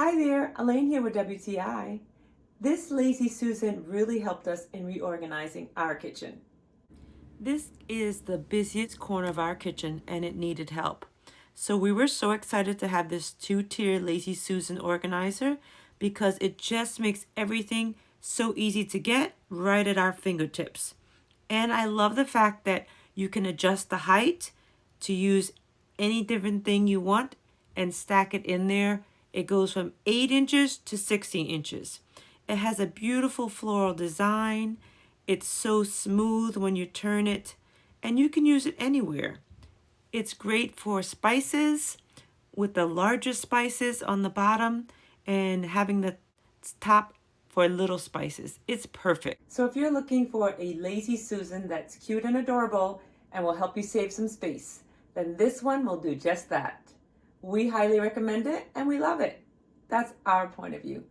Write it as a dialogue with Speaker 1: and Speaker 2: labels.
Speaker 1: Hi there, Elaine here with WTI. This Lazy Susan really helped us in reorganizing our kitchen. This is the busiest corner of our kitchen and it needed help. So we were so excited to have this two-tier Lazy Susan organizer because it just makes everything so easy to get right at our fingertips. And I love the fact that you can adjust the height to use any different thing you want and stack it in there. It goes from 8 inches to 16 inches. It has a beautiful floral design. It's so smooth when you turn it, and you can use it anywhere. It's great for spices with the larger spices on the bottom and having the top for little spices. It's perfect. So if you're looking for a Lazy Susan that's cute and adorable and will help you save some space, then this one will do just that. We highly recommend it and we love it. That's our point of view.